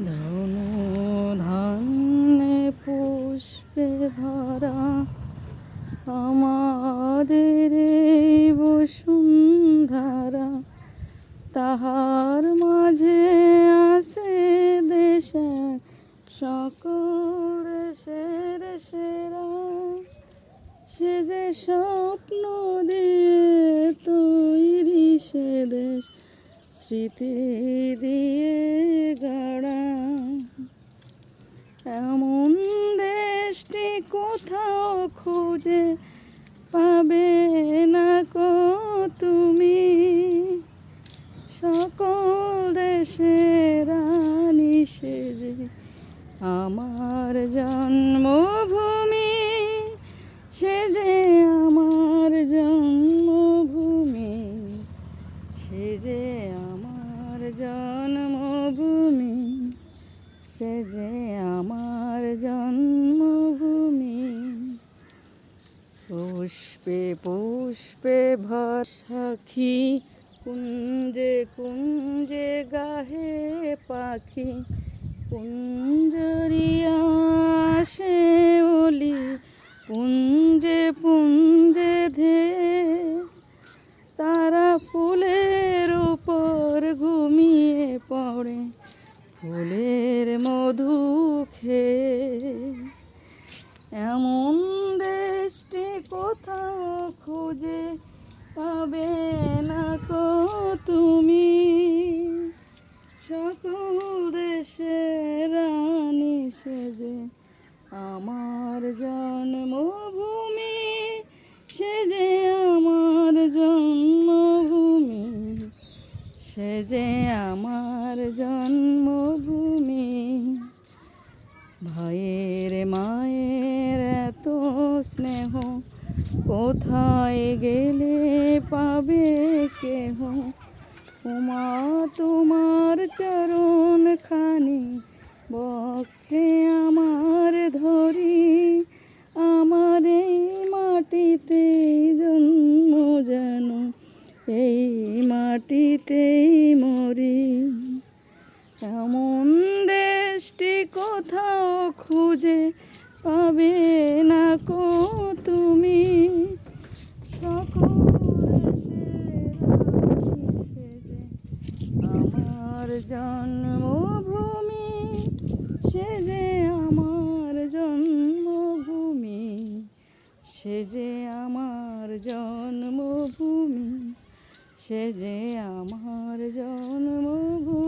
ধন ধান্যে পুষ্পে ভরা আমাদের এই বসুন্ধরা, তাহার মাঝে আছে দেশে সকল দেশের সেরা। সে যে স্বপ্ন দিয়ে তৈরি সে দেশ, স্মৃতি দিয়ে গড়া। এমন দেশটি কোথাও খুঁজে পাবে না কো তুমি। সকল দেশের রানী সেজে আমার জন্মভূমি, সে যে আমার জন্মভূমি, সে যে আমার জন্মভূমি, সে যে আমার জন্মভূমি। পুষ্পে পুষ্পে ভর সখী, কুঞ্জে কুঞ্জে গাহে পাখি। কুঞ্জরিয়া আসে ওলি, পুঞ্জে পুঞ্জে ধে। তারা ফুলের উপর ঘুমিয়ে পড়ে, ফুলের মধু খেয়ে। এমন দেশটি কোথাও খুঁজে পাবে না কো তুমি। সকল দেশের রানী সেজে আমার জন্মভূমি, সে যে আমার জন্মভূমি, সে যে আমার জন্মভূমি। ভাইয়ের মায়ের এত স্নেহ, কোথায় গেলে পাবে কেহ। ওমা তোমার চরণ খানি বক্ষে আমার ধরি, আমার এই মাটিতেই জন্ম যেন এই মাটিতেই মরি। এমন দেশটি কোথাও খুঁজে পাবে না কো তুমি। সকল দেশের রানী সেজে আমার জন্মভূমি, সে যে আমার জন্মভূমি, সে যে আমার জন্মভূমি, সে যে আমার জন্মভূমি।